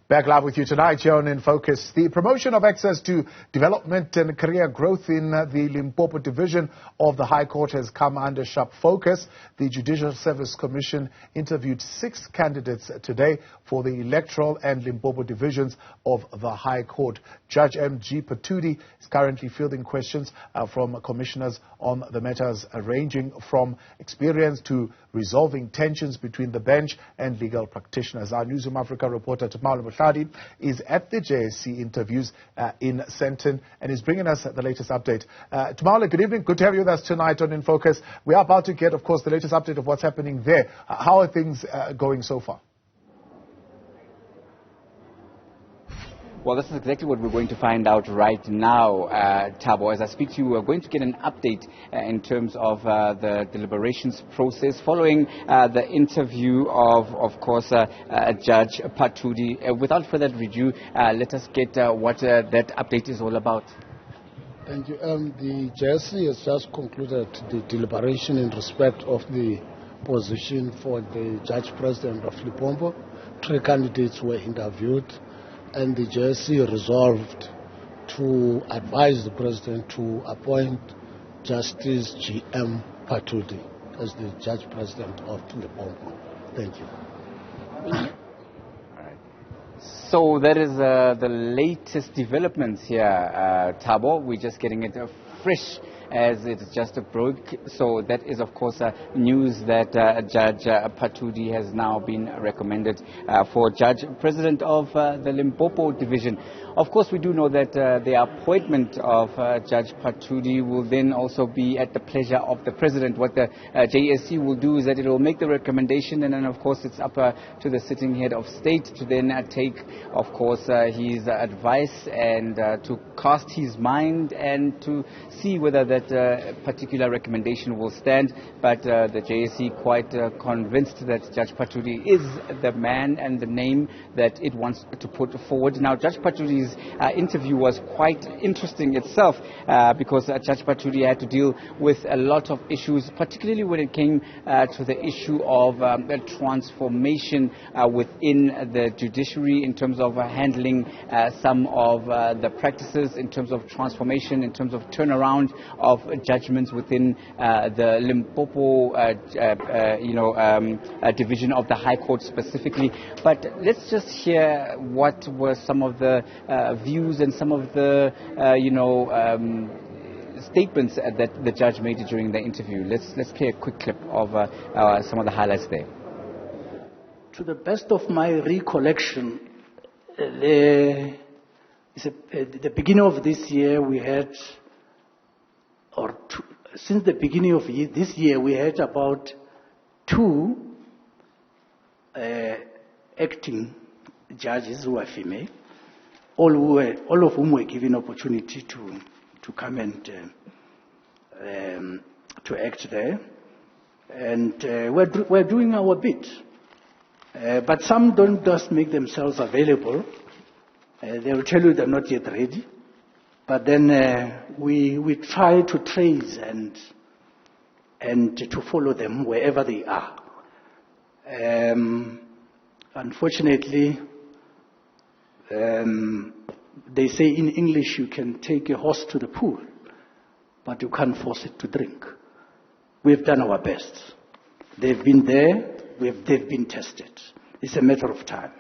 Back live with you tonight here on In Focus. The promotion of access to development and career growth in the Limpopo Division of the High Court has come under sharp focus. The Judicial Service Commission interviewed 6 candidates today for the electoral and Limpopo divisions of the High Court. Judge M.G. Patudi is currently fielding questions from commissioners on the matters ranging from experience to resolving tensions between the bench and legal practitioners. Our Newzroom Afrika reporter Tumaole is at the JSC interviews in Sandton and is bringing us the latest update. Tumaole, good evening. Good to have you with us tonight on In Focus. We are about to get, of course, the latest update of what's happening there. How are things going so far? Well, this is exactly what we're going to find out right now, Thabo. As I speak to you, we're going to get an update in terms of the deliberations process following the interview of course, Judge Patudi. Without further ado, let us get what that update is all about. Thank you. The JSC has just concluded the deliberation in respect of the position for the Judge President of Limpopo. 3 candidates were interviewed, and the JSC resolved to advise the President to appoint Justice G.M. Patudi as the Judge President of Limpopo. Thank you. So that is the latest developments here, Thabo. We're just getting it fresh as it just broke. So that is, of course, news that Judge Patudi has now been recommended for Judge President of the Limpopo Division. Of course, we do know that the appointment of Judge Patudi will then also be at the pleasure of the President. What the JSC will do is that it will make the recommendation, and then, of course, it's up to the sitting head of state to then take, of course, his advice and to cast his mind and to see whether that particular recommendation will stand. But the JSC quite convinced that Judge Patudi is the man and the name that it wants to put forward. Now, Judge Patudi's interview was quite interesting itself because Judge Patudi had to deal with a lot of issues, particularly when it came to the issue of transformation within the judiciary in terms of handling some of the practices, in terms of transformation, in terms of turnaround of judgments within the Limpopo division of the High Court specifically. But let's just hear what were some of the views and some of the statements that the judge made during the interview. Let's play a quick clip of some of the highlights there. To the best of my recollection, the beginning of this year we had, since the beginning of this year, we had about 2 acting judges who are female, all of whom were given opportunity to come and to act there, and we're doing our bit. But some don't just make themselves available. They will tell you they're not yet ready. But then we try to trace and to follow them wherever they are. Unfortunately, they say in English you can take a horse to the pool, but you can't force it to drink. We've done our best. They've been there. They've been tested. It's a matter of time.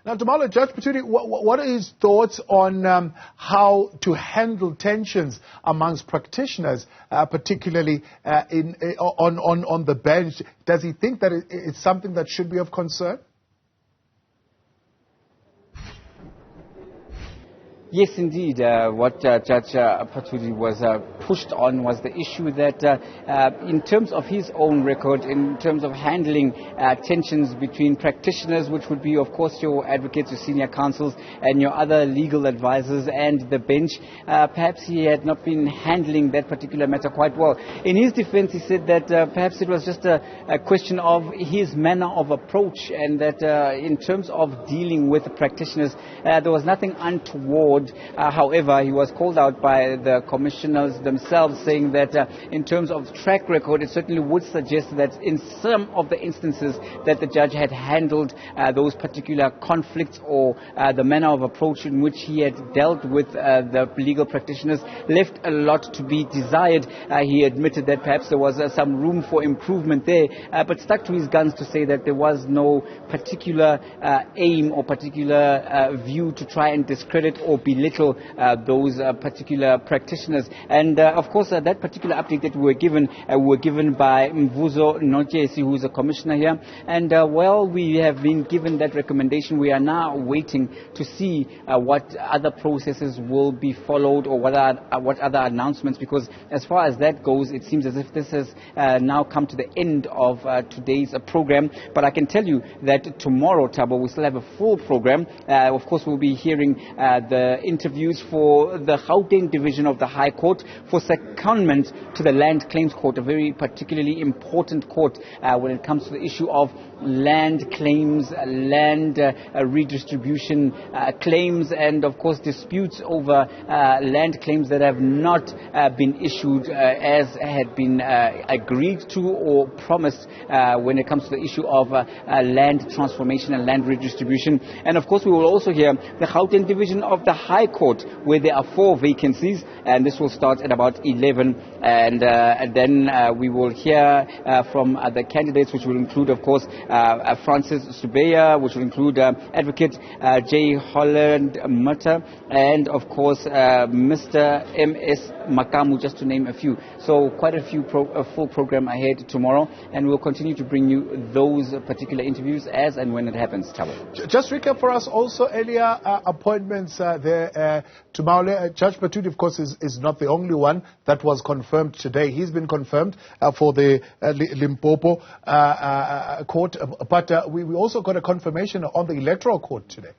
Now, Tumaole, Judge Patudi, what are his thoughts on how to handle tensions amongst practitioners, particularly on the bench? Does he think that it's something that should be of concern? Yes, indeed. What Judge Patudi was pushed on was the issue that in terms of his own record, in terms of handling tensions between practitioners, which would be, of course, your advocates, your senior counsels, and your other legal advisors and the bench, perhaps he had not been handling that particular matter quite well. In his defense, he said that perhaps it was just a question of his manner of approach, and that in terms of dealing with the practitioners, there was nothing untoward record. However, he was called out by the commissioners themselves, saying that in terms of track record, it certainly would suggest that in some of the instances that the judge had handled those particular conflicts or the manner of approach in which he had dealt with the legal practitioners left a lot to be desired. He admitted that perhaps there was some room for improvement there, but stuck to his guns to say that there was no particular aim or particular view to try and discredit or belittle those particular practitioners. And of course, that particular update that we were given by Mvuzo Notjesi, who is a commissioner here. And while we have been given that recommendation, we are now waiting to see what other processes will be followed or what other announcements, because as far as that goes, it seems as if this has now come to the end of today's program. But I can tell you that tomorrow, Thabo, we still have a full program. Of course, we'll be hearing the interviews for the Gauteng Division of the High Court for secondment to the Land Claims Court, a very particularly important court when it comes to the issue of land claims, land redistribution claims, and of course disputes over land claims that have not been issued as had been agreed to or promised when it comes to the issue of land transformation and land redistribution. And of course we will also hear the Gauteng Division of the High Court, where there are 4 vacancies, and this will start at about 11, and then we will hear from the candidates, which will include of course Francis Subeya, which will include Advocate J. Holland Mutta, and of course Mr. M.S. Makamu, just to name a few. So quite a full program ahead tomorrow, and we'll continue to bring you those particular interviews as and when it happens. Thabo. Just recap for us also earlier appointments there. Tumaole, Judge Patuti, of course, is not the only one that was confirmed today. He's been confirmed for the Limpopo court, but we also got a confirmation on the electoral court today.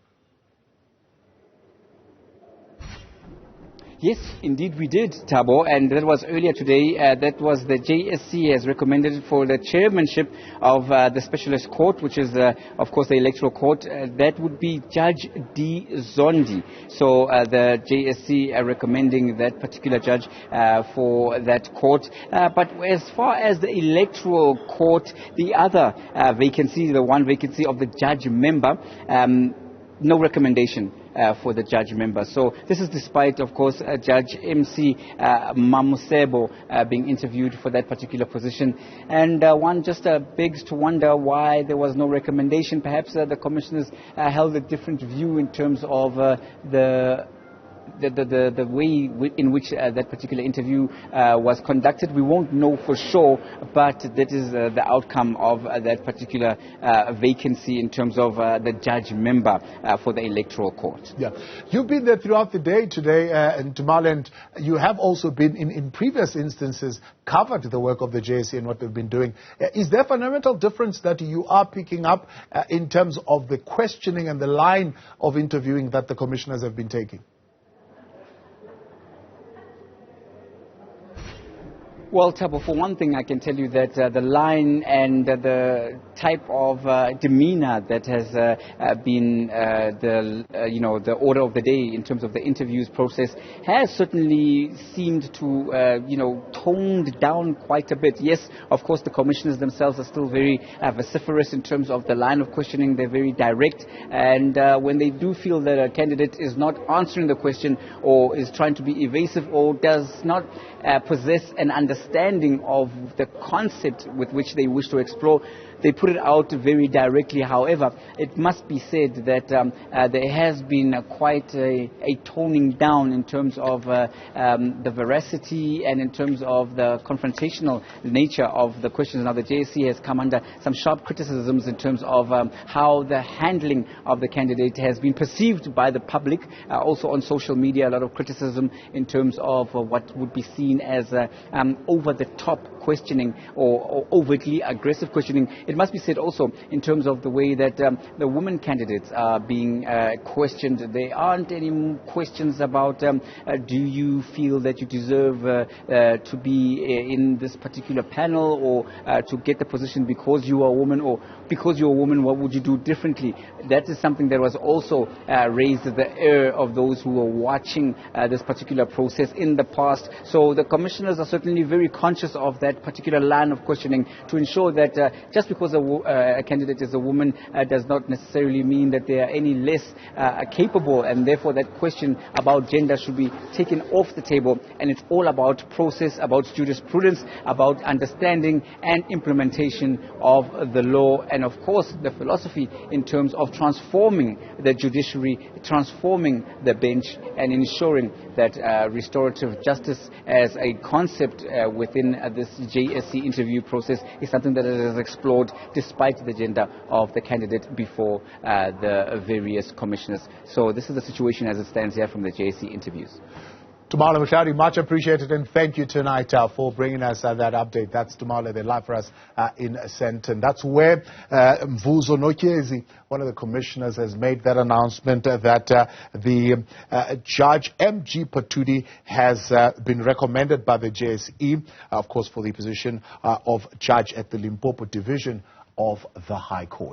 Yes, indeed we did, Thabo, and that was earlier today. That was the JSC has recommended for the chairmanship of the specialist court, which is, of course, the electoral court. That would be Judge D. Zondi. So the JSC are recommending that particular judge for that court. But as far as the electoral court, the other vacancy, the one vacancy of the judge member, no recommendation for the judge member. So this is despite, of course, Judge MC Mamusebo being interviewed for that particular position. And one just begs to wonder why there was no recommendation. Perhaps the commissioners held a different view in terms of the way in which that particular interview was conducted. We won't know for sure, but that is the outcome of that particular vacancy in terms of the judge member for the electoral court. Yeah, you've been there throughout the day today in Tumaole, and you have also been in previous instances covered the work of the JSC and what they've been doing. Is there a fundamental difference that you are picking up in terms of the questioning and the line of interviewing that the commissioners have been taking? Well, Thabo, for one thing, I can tell you that the line and the type of demeanor that has been the order of the day in terms of the interviews process has certainly seemed to toned down quite a bit. Yes, of course, the commissioners themselves are still very vociferous in terms of the line of questioning. They're very direct, and when they do feel that a candidate is not answering the question or is trying to be evasive or does not possess an understanding of the concept with which they wish to explore, they put it out very directly. However, it must be said that there has been quite a toning down in terms of the veracity and in terms of the confrontational nature of the questions. Now, the JSC has come under some sharp criticisms in terms of how the handling of the candidate has been perceived by the public. Also on social media, a lot of criticism in terms of what would be seen as over-the-top questioning or overtly aggressive questioning. it must be said also in terms of the way that the women candidates are being questioned. There aren't any questions about do you feel that you deserve to be in this particular panel, or to get the position because you are a woman, or because you're a woman, what would you do differently? That is something that was also raised at the ear of those who were watching this particular process in the past. So the commissioners are certainly very conscious of that particular line of questioning, to ensure that just because a candidate is a woman does not necessarily mean that they are any less capable, and therefore that question about gender should be taken off the table, and it's all about process, about jurisprudence, about understanding and implementation of the law, and of course the philosophy in terms of transforming the judiciary, transforming the bench, and ensuring that restorative justice as a concept within this JSC interview process is something that is explored despite the gender of the candidate before the various commissioners. So this is the situation as it stands here from the JSC interviews. Tumaole, Mohlaoli, much appreciated, and thank you tonight for bringing us that update. That's Tumaole, they're live for us in Sandton. That's where Mvuzo Nokyezi, one of the commissioners, has made that announcement that the Judge M.G. Patudi has been recommended by the JSE, of course, for the position of judge at the Limpopo Division of the High Court.